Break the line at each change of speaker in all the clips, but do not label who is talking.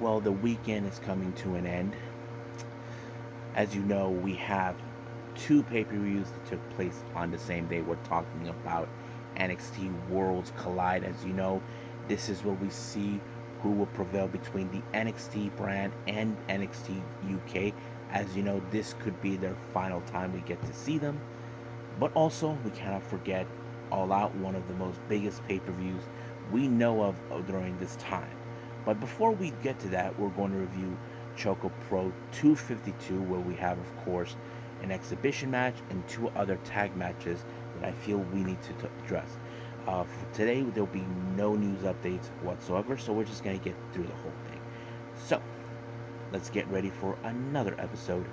Well, the weekend is coming to an end. As you know, we have two pay-per-views that took place on the same day. We're talking about NXT Worlds Collide. As you know, this is where we see who will prevail between the NXT brand and NXT UK. As you know, this could be their final time we get to see them. But also, we cannot forget All Out, one of the most biggest pay-per-views we know of during this time. But before we get to that, we're going to review ChocoPro 252, where we have, of course, an exhibition match and two other tag matches that I feel we need to address. For today, there'll be no news updates whatsoever, so we're just going to get through the whole thing. So, let's get ready for another episode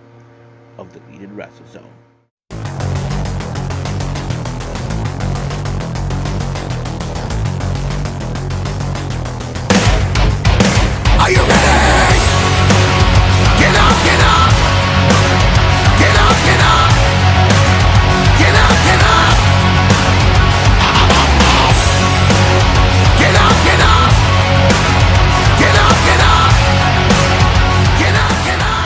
of the Deleted Wrestle Zone.
Are you ready? Get up, get up! Get up, get up! Get up, get up! Get up, get up! Get up, get up! Get up, get up!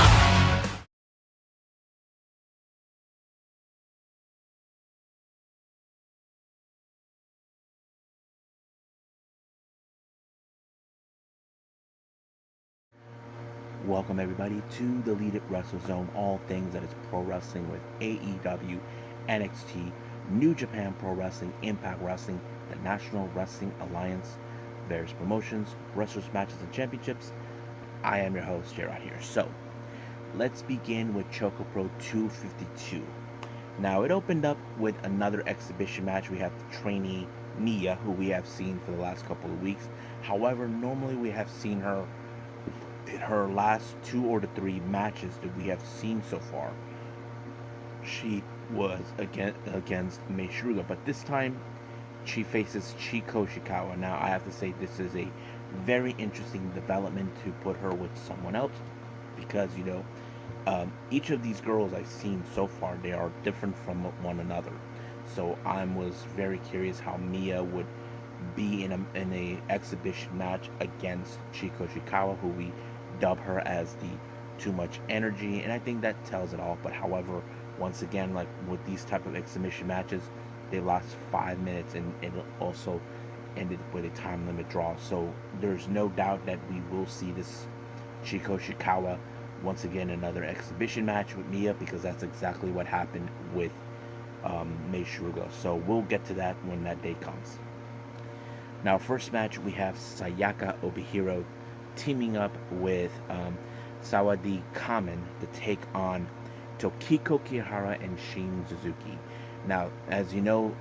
Welcome everybody to the Deleted Wrestle Zone, all things that is pro wrestling with AEW, NXT, New Japan Pro Wrestling, Impact Wrestling, the National Wrestling Alliance, various promotions, wrestlers, matches, and championships. I am your host, Gerard here. So, let's begin with ChocoPro 252. Now, it opened up with another exhibition match. We have the trainee Miya, who we have seen for the last couple of weeks. However, normally we have seen her in her last two or the three matches that we have seen so far. She was against Mei Shiruga, but this time she faces Chie Koishikawa. Now, I have to say this is a very interesting development to put her with someone else because, each of these girls I've seen so far, they are different from one another. So I was very curious how Miya would be in a exhibition match against Chie Koishikawa, who we dub her as the too much energy, and I think that tells it all. But however, once again, like with these type of exhibition matches, they last 5 minutes, and it also ended with a time limit draw. So there's no doubt that we will see this Chie Koishikawa once again another exhibition match with Miya, because that's exactly what happened with Mei Shiruga. So we'll get to that when that day comes. Now, first match, we have Sayaka Obihiro teaming up with Sawadi Kamen to take on Tokiko Kihara and Shin Suzuki. Now, as you know,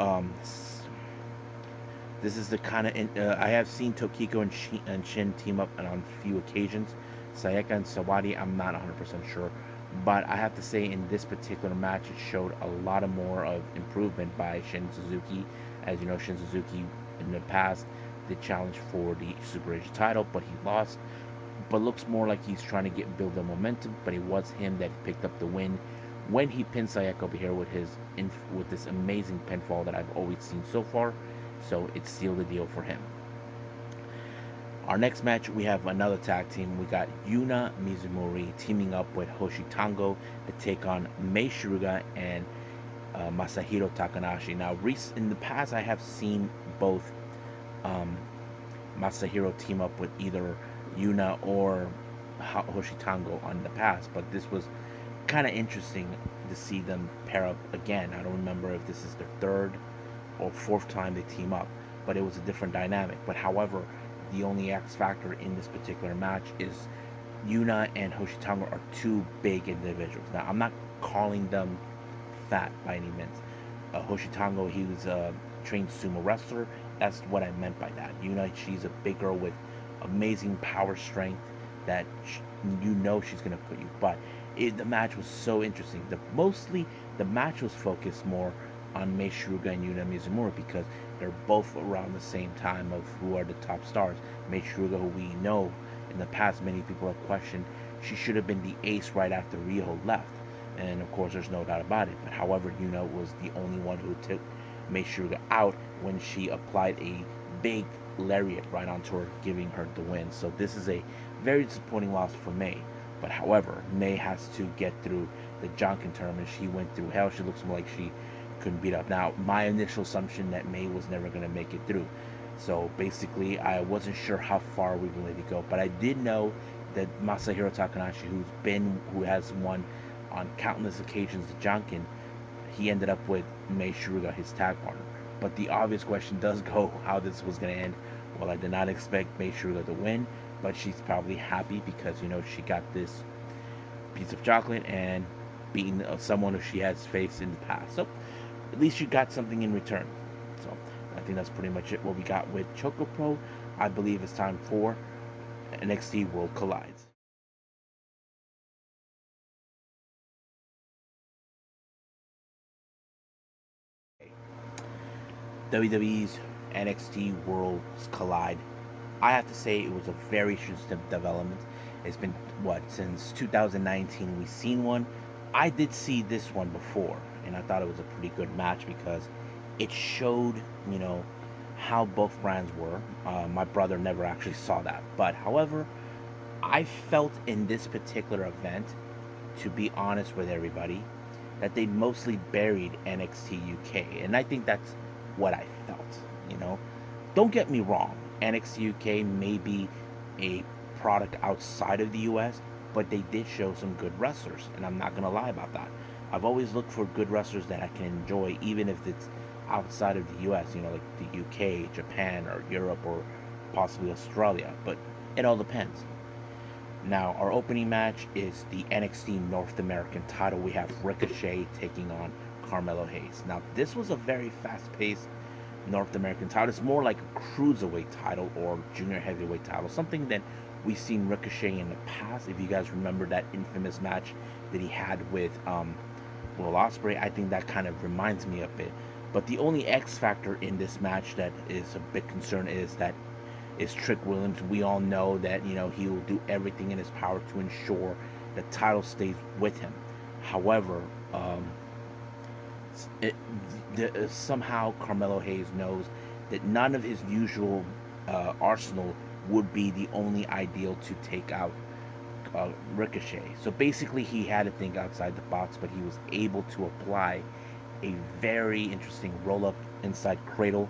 this is the kind of I have seen Tokiko and Shin team up on a few occasions. Sayaka and Sawadi, I'm not 100% sure, but I have to say in this particular match, it showed a lot of more of improvement by Shin Suzuki. As you know, Shin Suzuki in the past did challenge for the Super Asia title, but he lost. But looks more like he's trying to build the momentum. But it was him that picked up the win when he pinned Sayaka over here with this amazing pinfall that I've always seen so far. So it sealed the deal for him. Our next match, we have another tag team. We got Yuna Mizumori teaming up with Hoshi Tango to take on Mei Shiruga and Masahiro Takanashi. Now, in the past, I have seen both Masahiro team up with either Yuna or Hoshi Tango on the past, but this was kind of interesting to see them pair up again. I don't remember if this is their third or fourth time they team up, but it was a different dynamic. But however, the only X factor in this particular match is Yuna and Hoshi Tango are two big individuals. Now, I'm not calling them fat by any means. Hoshi Tango, he was a trained sumo wrestler. That's what I meant by that. Yuna, she's a big girl with amazing power strength that she's going to put you. But the match was so interesting. Mostly the match was focused more on Mei Shiruga and Yuna Mizumori because they're both around the same time of who are the top stars. Mei Shiruga, who we know in the past many people have questioned, she should have been the ace right after Riho left. And of course, there's no doubt about it. But however, Yuna was the only one who took Mei Shiruga out when she applied a big lariat right onto her, giving her the win. So this is a very disappointing loss for May. But however, May has to get through the Jonkin tournament. She went through hell. She looks more like she couldn't beat up. Now, my initial assumption that May was never going to make it through. So basically, I wasn't sure how far we were going to go. But I did know that Masahiro Takanashi, who has won on countless occasions the Jonkin, he ended up with Mei Shiruga, his tag partner. But the obvious question does go how this was going to end. Well, I did not expect Mei Shiruga to win, but she's probably happy because, she got this piece of chocolate and beating someone who she has faced in the past. So at least you got something in return. So I think that's pretty much it what we got with ChocoPro. I believe it's time for NXT World Collides. WWE's NXT Worlds Collide. I have to say it was a very interesting development. It's been, since 2019 we've seen one. I did see this one before, and I thought it was a pretty good match because it showed, how both brands were. My brother never actually saw that. But, however, I felt in this particular event, to be honest with everybody, that they mostly buried NXT UK. And I think that's what I felt. Don't get me wrong, NXT UK may be a product outside of the US, but they did show some good wrestlers, and I'm not going to lie about that. I've always looked for good wrestlers that I can enjoy, even if it's outside of the US, like the UK, Japan, or Europe, or possibly Australia, but it all depends. Now, our opening match is the NXT North American title. We have Ricochet taking on Carmelo Hayes. Now, this was a very fast-paced North American title. It's more like a cruiserweight title or junior heavyweight title, something that we've seen Ricochet in the past. If you guys remember that infamous match that he had with Will Ospreay, I think that kind of reminds me a bit. But the only X factor in this match that is a big concern is Trick Williams. We all know that he will do everything in his power to ensure the title stays with him. However, somehow Carmelo Hayes knows that none of his usual arsenal would be the only ideal to take out Ricochet. So basically he had to think outside the box, but he was able to apply a very interesting roll-up inside cradle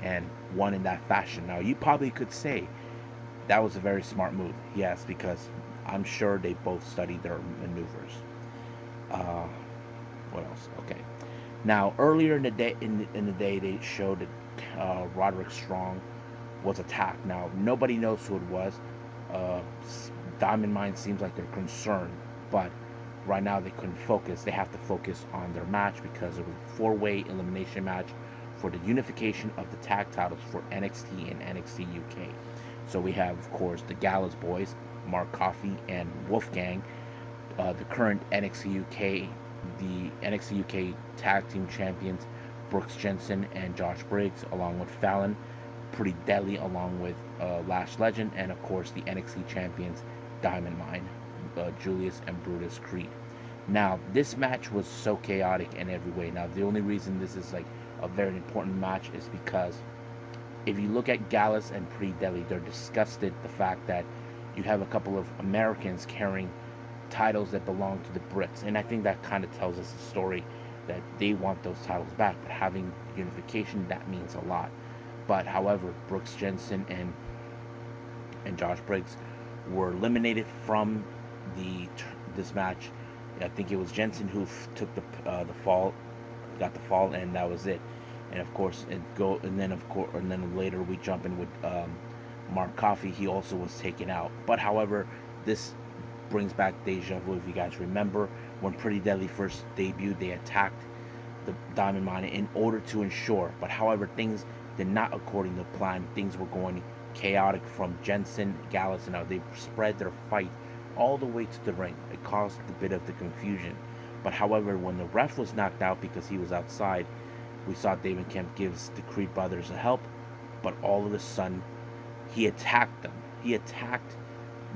and won in that fashion. Now, you probably could say that was a very smart move. Yes, because I'm sure they both studied their maneuvers. What else? Okay. Now, earlier in the day, they showed that Roderick Strong was attacked. Now, nobody knows who it was. Diamond Mine seems like they're concerned, but right now they couldn't focus. They have to focus on their match because it was a four-way elimination match for the unification of the tag titles for NXT and NXT UK. So we have, of course, the Gallows Boys, Mark Coffey and Wolfgang, the current NXT UK, the NXT UK Tag Team Champions, Brooks Jensen and Josh Briggs, along with Fallon, Pretty Deadly, along with Lash Legend, and of course the NXT Champions, Diamond Mine, Julius and Brutus Creed. Now, this match was so chaotic in every way. Now, the only reason this is like a very important match is because if you look at Gallus and Pretty Deadly, they're disgusted the fact that you have a couple of Americans carrying titles that belong to the Brits, and I think that kind of tells us a story that they want those titles back. But having unification, that means a lot. But however, Brooks Jensen and Josh Briggs were eliminated from this match. I think it was Jensen who took the fall, got the fall, and that was it. And of course, and then later we jump in with Mark Coffey. He also was taken out. But however, this brings back deja vu. If you guys remember, when Pretty Deadly first debuted, they attacked the Diamond Mine in order to ensure. But however, things did not according to plan. Things were going chaotic from Jensen, Gallus, and they spread their fight all the way to the ring. It caused a bit of the confusion. But however, when the ref was knocked out because he was outside, we saw David Kemp gives the Creed brothers a help. But all of a sudden, he attacked them. He attacked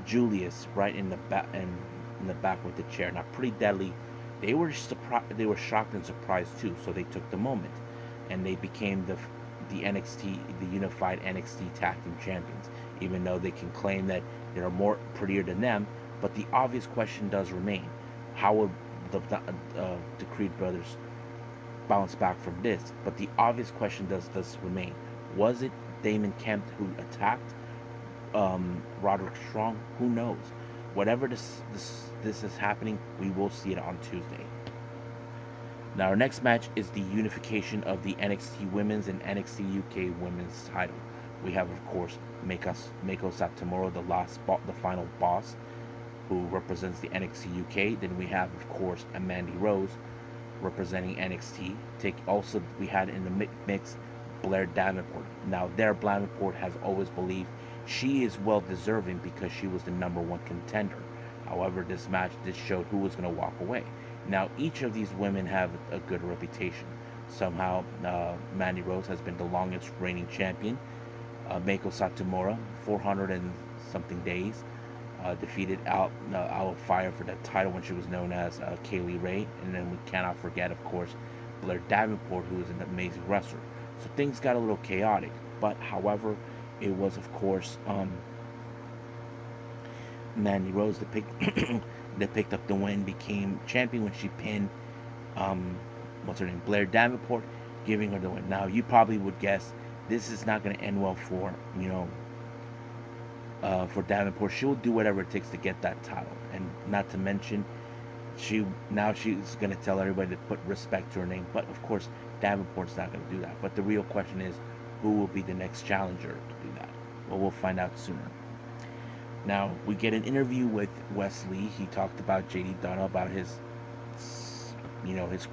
Julius right in the back with the chair. Now, Pretty Deadly, they were surprised. They were shocked and surprised too. So they took the moment, and they became the NXT, the unified NXT tag team champions, even though they can claim that they're more prettier than them. But the obvious question does remain: how will the Creed brothers bounce back from this? But the obvious question does remain: was it Damon Kemp who attacked Roderick Strong? Who knows? Whatever this is happening, we will see it on Tuesday. Now, our next match is the unification of the NXT Women's and NXT UK Women's Title. We have, of course, Meiko Satomura, the final boss, who represents the NXT UK. Then we have, of course, Mandy Rose representing NXT. Also, we had in the mix Blair Davenport. Now, Davenport has always believed she is well deserving because she was the #1 contender. However, this match showed who was going to walk away. Now, each of these women have a good reputation. Somehow, Mandy Rose has been the longest reigning champion. Meiko Satomura, 400 and something days, defeated Owl Fire for that title when she was known as Kaylee Ray. And then we cannot forget, of course, Blair Davenport, who is an amazing wrestler. So things got a little chaotic. But, however, it was, of course, Mandy Rose that picked up the win, became champion when she pinned what's her name, Blair Davenport, giving her the win. Now, you probably would guess this is not going to end well for for Davenport. She will do whatever it takes to get that title, and not to mention she's going to tell everybody to put respect to her name. But of course, Davenport's not going to do that. But the real question is, who will be the next challenger to do that? Well, we'll find out sooner. Now, we get an interview with Wesley. He talked about JD Donna, about his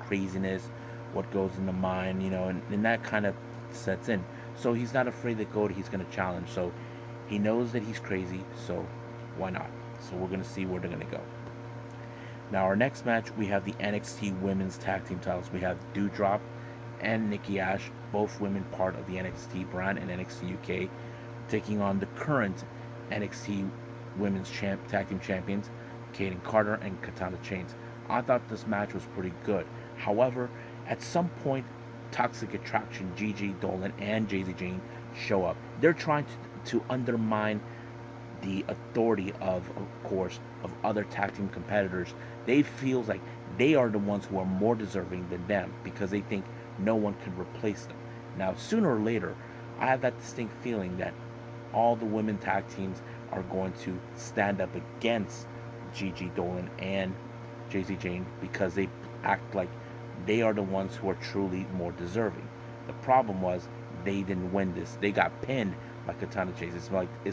craziness, what goes in the mind, and that kind of sets in. So he's not afraid that he's going to challenge. So he knows that he's crazy, so why not? So we're going to see where they're going to go. Now, our next match, we have the NXT Women's Tag Team titles. We have Doudrop and Nikki Ash, both women part of the NXT brand and NXT UK, taking on the current NXT Women's Tag Team Champions, Kaden Carter and Katana Chains. I thought this match was pretty good. However, at some point, Toxic Attraction, Gigi Dolan, and Jay-Z Jane show up. They're trying to undermine the authority of course, of other tag team competitors. They feel like they are the ones who are more deserving than them because they think no one can replace them. Now, sooner or later, I have that distinct feeling that all the women tag teams are going to stand up against Gigi Dolan and Jay-Z Jane because they act like they are the ones who are truly more deserving. The problem was they didn't win this. They got pinned by Katana Chase. It's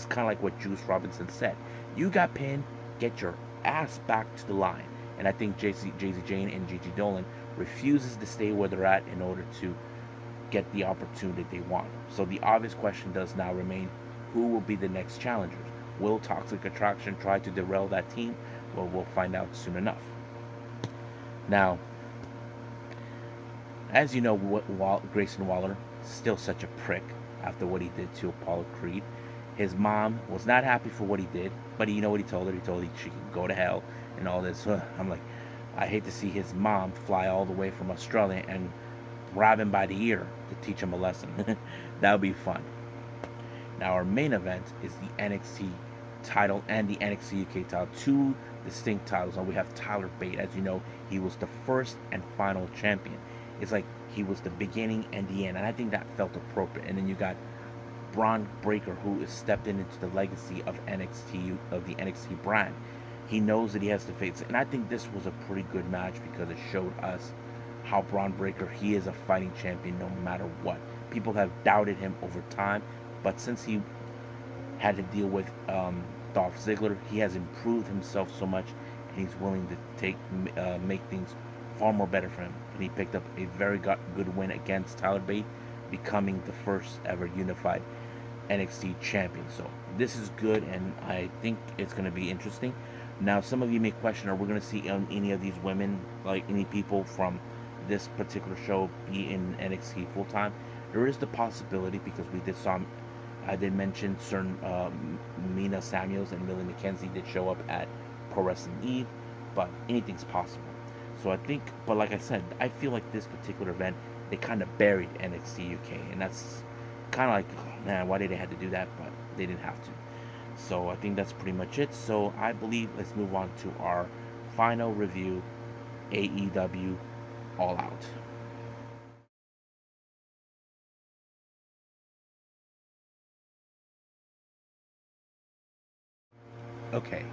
kind of like what Juice Robinson said. You got pinned, get your ass back to the line. And I think Jay-Z Jane and Gigi Dolan refuses to stay where they're at in order to get the opportunity they want. So the obvious question does now remain, who will be the next challengers? Will Toxic Attraction try to derail that team? Well, we'll find out soon enough. Now, as you know, Grayson Waller, still such a prick after what he did to Apollo Creed. His mom was not happy for what he did, but you know what he told her? He told her she can go to hell and all this. I'm like, I hate to see his mom fly all the way from Australia and grab him by the ear to teach him a lesson. That would be fun. Now, our main event is the NXT title and the NXT UK title, two distinct titles. And we have Tyler Bate. As you know, he was the first and final champion. It's like he was the beginning and the end, and I think that felt appropriate. And then you got Braun Breaker, who is stepped into the legacy of NXT, of the NXT brand. He knows that he has to face it, and I think this was a pretty good match because it showed us how Braun Breaker, he is a fighting champion no matter what. People have doubted him over time, but since he had to deal with Dolph Ziggler, he has improved himself so much, and he's willing to make things far more better for him. And he picked up a very good win against Tyler Bate, becoming the first ever unified NXT champion. So this is good, and I think it's going to be interesting. Now, some of you may question, are we going to see any of these women, like any people from this particular show, be in NXT full time? There is the possibility, because I did mention certain Mina Samuels and Millie McKenzie did show up at Pro Wrestling Eve, but anything's possible. So I think, but like I said, I feel like this particular event, they kind of buried NXT UK, and that's kind of like, man, why did they have to do that? But they didn't have to. So I think that's pretty much it. So I believe let's move on to our final review, AEW All Out. Okay,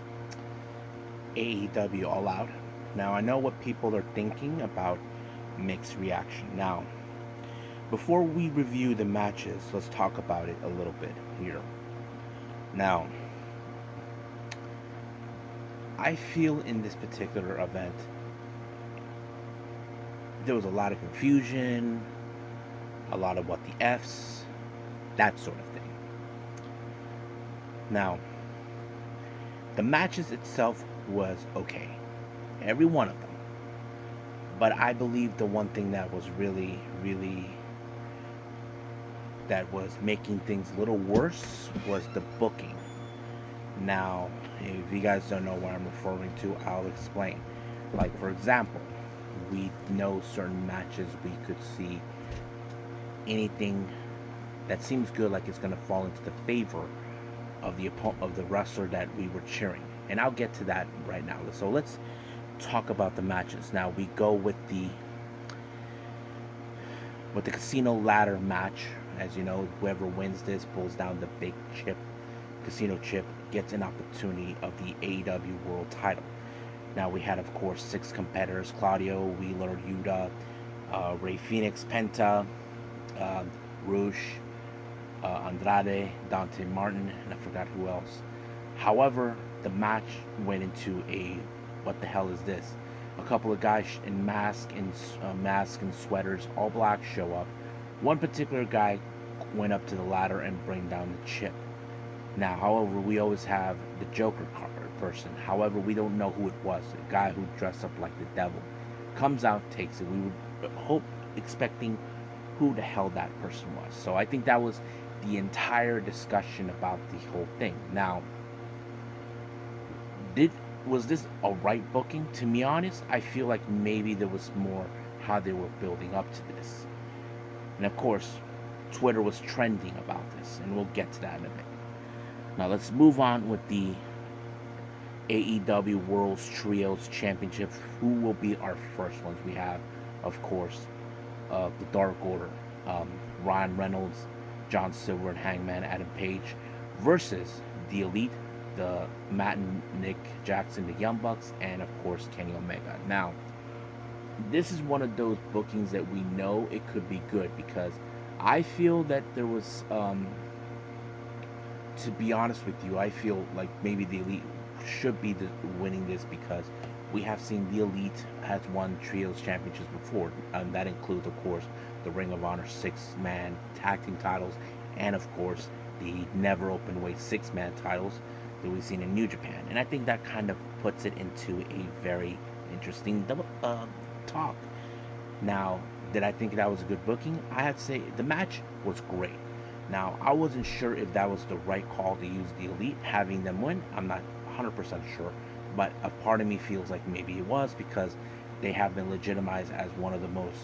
AEW All Out. Now I know what people are thinking about mixed reaction. Now, before we review the matches, let's talk about it a little bit here. Now, I feel in this particular event, there was a lot of confusion, a lot of what the F's, that sort of thing. Now, the matches itself was okay, every one of them. But I believe the one thing that was really, really, that was making things a little worse was the booking. Now, if you guys don't know what I'm referring to, I'll explain. Like, for example, we know certain matches we could see anything that seems good, like it's going to fall into the favor of the wrestler that we were cheering. And I'll get to that right now. So let's talk about the matches. Now we go with the casino ladder match. As you know, whoever wins this pulls down the big chip, casino chip, gets an opportunity of the AEW World Title. Now we had, of course, 6 competitors: Claudio, Wheeler, Yuta, Rey Fenix, Penta, Rush, Andrade, Dante Martin, and I forgot who else. However, the match went into a what the hell is this? A couple of guys in masks and sweaters, all black, show up. One particular guy went up to the ladder and bring down the chip. Now, however, we always have the Joker card person. However, we don't know who it was. A guy who dressed up like the devil comes out, takes it. We would expecting who the hell that person was. So I think that was the entire discussion about the whole thing. Now, was this a right booking? To be honest, I feel like maybe there was more how they were building up to this. And of course, Twitter was trending about this, and we'll get to that in a bit. Now let's move on with the AEW World's Trios Championship. Who will be our first ones? We have, of course, the Dark Order, Ryan Reynolds, John Silver, and Hangman Adam Page versus the Elite, the Matt and Nick Jackson, the Young Bucks, and of course Kenny Omega. Now, this is one of those bookings that we know it could be good, because I feel that there was, to be honest with you, I feel like maybe the Elite should be winning this, because we have seen the Elite has won Trios Championships before. That includes, of course, the Ring of Honor 6-man tag team titles, and of course the never open weight 6-man titles that we've seen in New Japan. And I think that kind of puts it into a very interesting talk. Now, did I think that was a good booking? I have to say the match was great. Now, I wasn't sure if that was the right call to use the Elite, having them win. I'm not 100% sure, but a part of me feels like maybe it was, because they have been legitimized as one of the most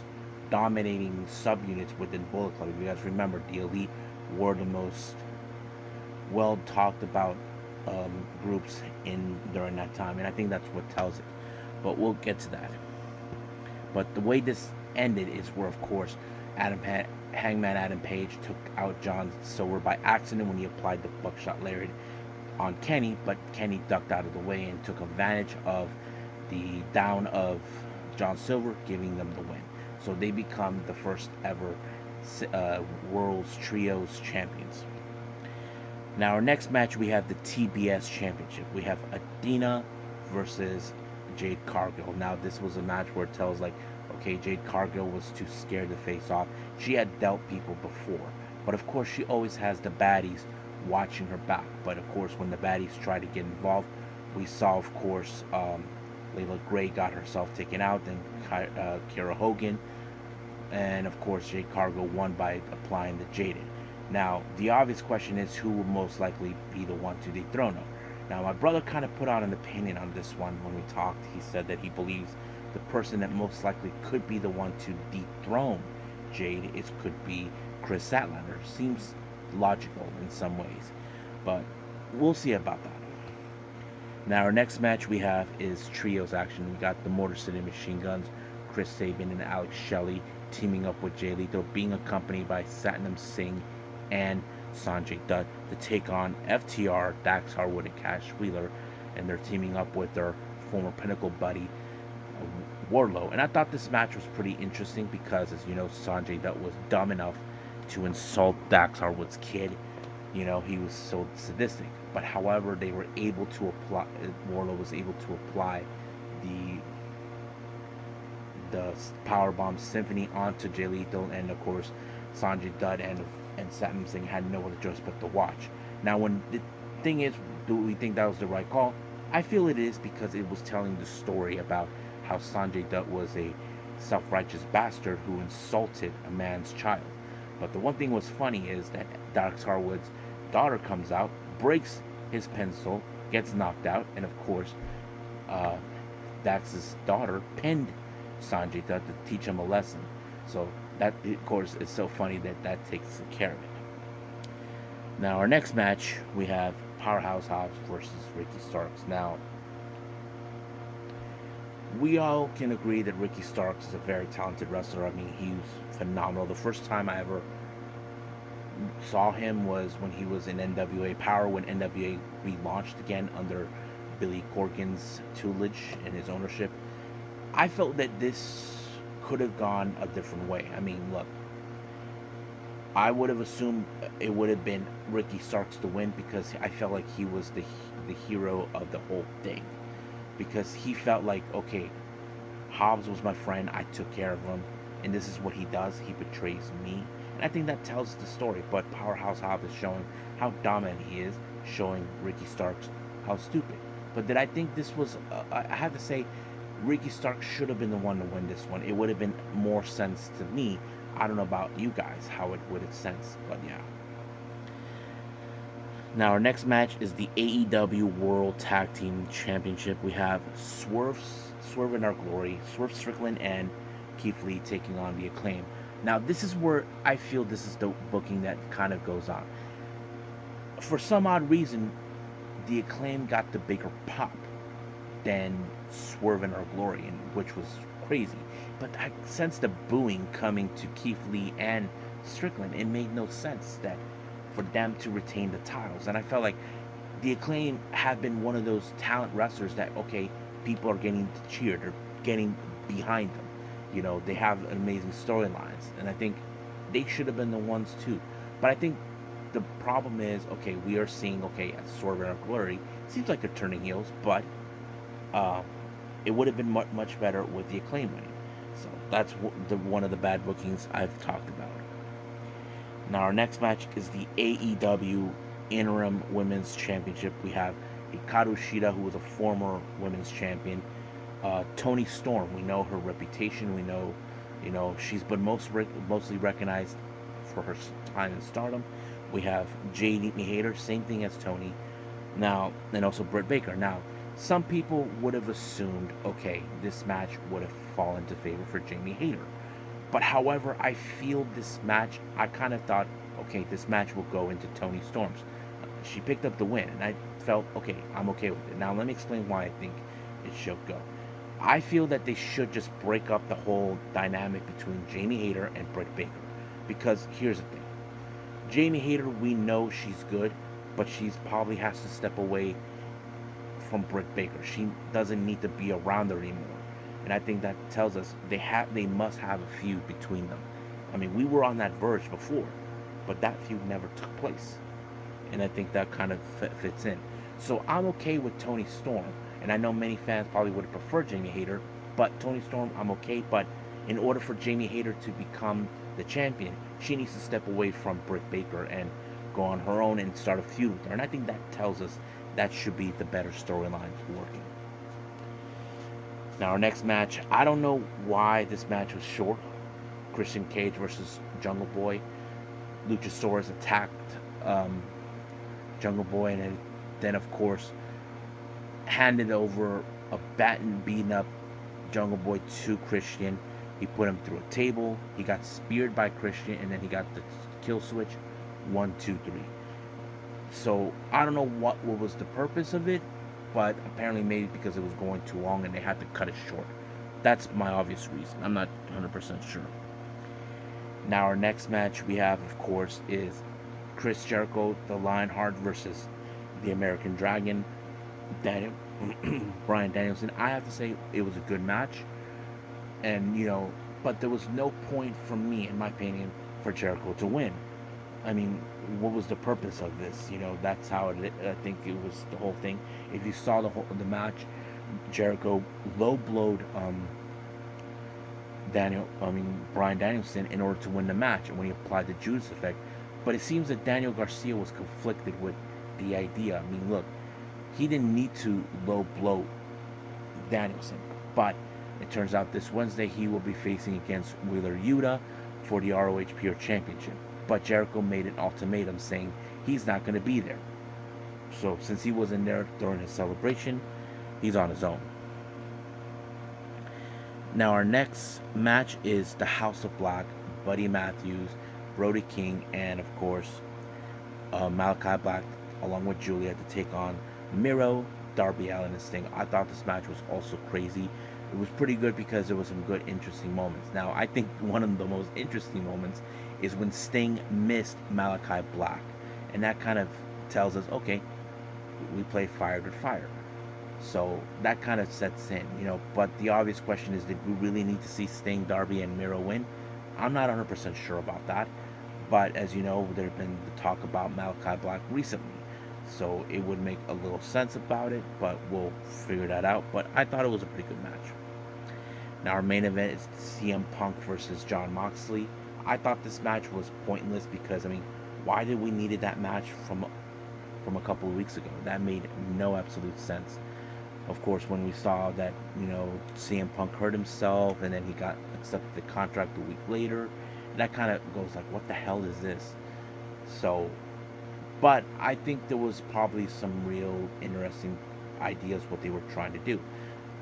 dominating subunits within Bullet Club. If you guys remember, the Elite were the most well talked about groups during that time, and I think that's what tells it. But we'll get to that. But the way this ended is where, of course, Hangman Adam Page took out John Silver by accident when he applied the buckshot lariat on Kenny, but Kenny ducked out of the way and took advantage of the down of John Silver, giving them the win. So they become the first ever World's Trios Champions. Now, our next match, we have the TBS Championship. We have Athena versus Jade Cargill. Now, this was a match where it tells, like, okay, Jade Cargill was too scared to face off. She had dealt people before, but of course, she always has the baddies watching her back. But of course, when the baddies try to get involved, we saw, of course, Layla Gray got herself taken out, then Kiera Hogan, and of course, Jade Cargill won by applying the Jaded. Now, the obvious question is, who will most likely be the one to dethrone her? Now, my brother kind of put out an opinion on this one when we talked. He said that he believes the person that most likely could be the one to dethrone Jade could be Chris Statlander. Seems logical in some ways, but we'll see about that. Now, our next match we have is trios action. We got the Motor City Machine Guns, Chris Sabin and Alex Shelley teaming up with Jay Lethal, being accompanied by Satnam Singh and Sanjay Dutt to take on FTR, Dax Harwood, and Cash Wheeler, and they're teaming up with their former Pinnacle buddy Wardlow. And I thought this match was pretty interesting because, as you know, Sanjay Dutt was dumb enough to insult Dax Harwood's kid. You know, he was so sadistic. But however, they were able to apply. Wardlow was able to apply the Powerbomb Symphony onto Jay Lethal, and of course, Sanjay Dutt and Satnam Singh had no other choice but to watch. Now, when the thing is, do we think that was the right call? I feel it is because it was telling the story about how Sanjay Dutt was a self-righteous bastard who insulted a man's child. But the one thing was funny is that Dax Harwood's daughter comes out, breaks his pencil, gets knocked out, and of course, Dax's daughter pinned Sanjay Dutt to teach him a lesson. So that, of course, is so funny that takes care of it. Now, our next match, we have Powerhouse Hobbs versus Ricky Starks. Now, we all can agree that Ricky Starks is a very talented wrestler. I mean, he's phenomenal. The first time I ever saw him was when he was in NWA Power, when NWA relaunched again under Billy Corgan's tutelage and his ownership. I felt that this could have gone a different way. I mean, look, I would have assumed it would have been Ricky Starks to win because I felt like he was the hero of the whole thing. Because he felt like, okay, Hobbs was my friend, I took care of him, and this is what he does, he betrays me. And I think that tells the story, but Powerhouse Hobbs is showing how dominant he is, showing Ricky Starks how stupid. But did I think this was, I have to say, Ricky Starks should have been the one to win this one. It would have been more sense to me. I don't know about you guys, how it would have sense, but yeah. Now, our next match is the AEW World Tag Team Championship. We have Swerve in Our Glory, Swerve Strickland and Keith Lee taking on the Acclaim. Now, this is where I feel this is the booking that kind of goes on. For some odd reason, the Acclaim got the bigger pop than Swerve in Our Glory, which was crazy. But I sensed the booing coming to Keith Lee and Strickland. It made no sense that for them to retain the titles. And I felt like the Acclaim have been one of those talent wrestlers that, okay, people are getting to cheer, they're getting behind them. You know, they have amazing storylines, and I think they should have been the ones too. But I think the problem is, okay, we are seeing, okay, at Swerve in Our Glory, seems like they're turning heels, but it would have been much better with the Acclaim winning. So that's one of the bad bookings I've talked about. Now, our next match is the AEW Interim Women's Championship. We have Hikaru Shida, who was a former women's champion. Toni Storm, we know her reputation. We know, she's been mostly recognized for her time in Stardom. We have Jamie Hayter, same thing as Toni. Now, and also Britt Baker. Now, some people would have assumed, okay, this match would have fallen into favor for Jamie Hayter. But however, I feel this match, I kind of thought, okay, this match will go into Toni Storm's. She picked up the win, and I felt, okay, I'm okay with it. Now, let me explain why I think it should go. I feel that they should just break up the whole dynamic between Jamie Hayter and Britt Baker. Because here's the thing. Jamie Hayter, we know she's good, but she's probably has to step away from Britt Baker. She doesn't need to be around her anymore. And I think that tells us they must have a feud between them. I mean, we were on that verge before, but that feud never took place. And I think that kind of fits in. So I'm okay with Toni Storm. And I know many fans probably would have preferred Jamie Hayter, but Toni Storm, I'm okay. But in order for Jamie Hayter to become the champion, she needs to step away from Britt Baker and go on her own and start a feud with her. And I think that tells us that should be the better storyline working. Now, our next match, I don't know why this match was short. Christian Cage versus Jungle Boy. Luchasaurus attacked Jungle Boy, and then, of course, handed over a baton beaten up Jungle Boy to Christian. He put him through a table. He got speared by Christian, and then he got the kill switch. 1, 2, 3. So I don't know what was the purpose of it, but apparently maybe because it was going too long and they had to cut it short. That's my obvious reason. I'm not 100% sure. Now our next match we have, of course, is Chris Jericho, the Lionheart, versus the American Dragon, Daniel, Bryan Danielson. I have to say it was a good match, and but there was no point for me, in my opinion, for Jericho to win. I mean, what was the purpose of this? That's how I think it was the whole thing. If you saw the match, Jericho low blowed Bryan Danielson in order to win the match, and when he applied the Judas effect. But it seems that Daniel Garcia was conflicted with the idea. I mean, look, he didn't need to low blow Danielson, but it turns out this Wednesday he will be facing against Wheeler Yuta for the ROH Pure Championship. But Jericho made an ultimatum saying he's not going to be there. So since he wasn't there during his celebration, he's on his own. Now our next match is the House of Black, Buddy Matthews, Brody King, and of course Malachi Black along with Julia to take on Miro, Darby Allin, and Sting. I thought this match was also crazy. It was pretty good because there was some good, interesting moments. Now, I think one of the most interesting moments is when Sting missed Malachi Black. And that kind of tells us, okay, we play fire with fire. So that kind of sets in, But the obvious question is, did we really need to see Sting, Darby, and Miro win? I'm not 100% sure about that. But as you know, there's been the talk about Malachi Black recently. So it would make a little sense about it, but we'll figure that out. But I thought it was a pretty good match. Now our main event is CM Punk versus Jon Moxley. I thought this match was pointless because, why did we needed that match from a couple of weeks ago? That made no absolute sense. Of course, when we saw that, CM Punk hurt himself and then he got accepted the contract a week later, that kind of goes like, what the hell is this? So, but I think there was probably some real interesting ideas what they were trying to do.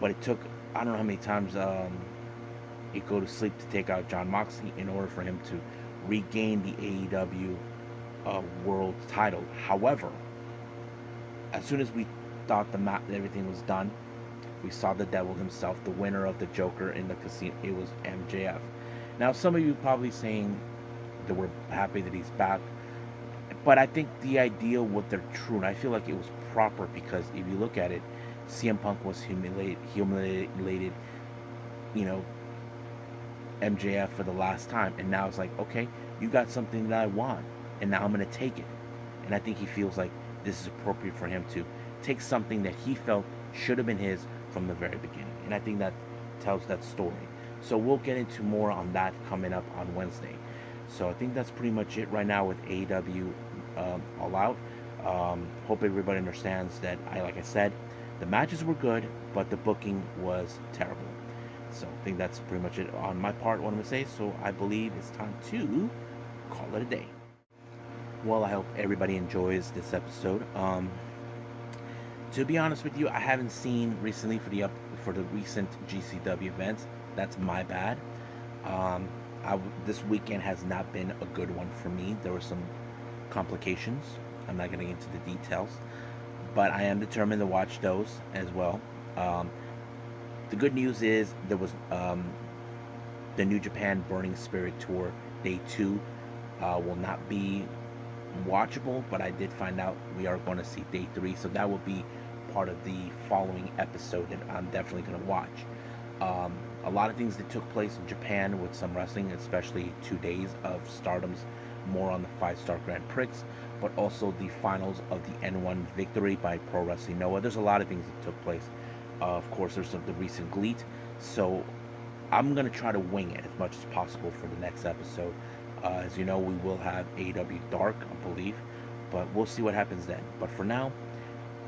But it took, I don't know how many times he'd go to sleep to take out Jon Moxley in order for him to regain the AEW World Title. However, as soon as we thought everything was done, we saw the devil himself, the winner of the Joker in the casino. It was MJF. Now, some of you probably saying that we're happy that he's back, but I think the idea what they're true, and I feel like it was proper because if you look at it, CM Punk was humiliated, MJF for the last time, and now it's like, okay, you got something that I want, and now I'm gonna take it. And I think he feels like this is appropriate for him to take something that he felt should have been his from the very beginning. And I think that tells that story. So we'll get into more on that coming up on Wednesday. So I think that's pretty much it right now with AEW All Out. Hope everybody understands that like I said, the matches were good, but the booking was terrible. So I think that's pretty much it on my part, what I'm going to say. So I believe it's time to call it a day. Well, I hope everybody enjoys this episode. To be honest with you, I haven't seen recently for the recent GCW events. That's my bad. This weekend has not been a good one for me. There were some complications. I'm not getting into the details, but I am determined to watch those as well. The good news is there was the New Japan Burning Spirit Tour Day 2 will not be watchable, but I did find out we are going to see Day 3, so that will be part of the following episode that I'm definitely going to watch. A lot of things that took place in Japan with some wrestling, especially 2 days of Stardom's more on the 5-star Grand Prix, but also the finals of the N1 victory by Pro Wrestling Noah. There's a lot of things that took place. Of course, there's the recent GLEAT, so I'm going to try to wing it as much as possible for the next episode. As you know, we will have AEW Dark, I believe, but we'll see what happens then. But for now,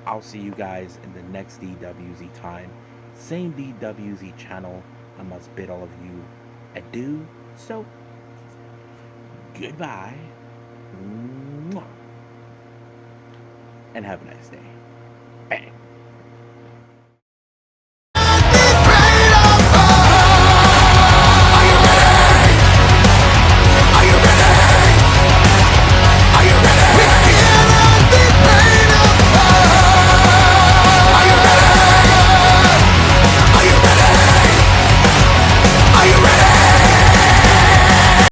I'll see you guys in the next DWZ time. Same DWZ channel. I must bid all of you adieu. So, goodbye. And have a nice day.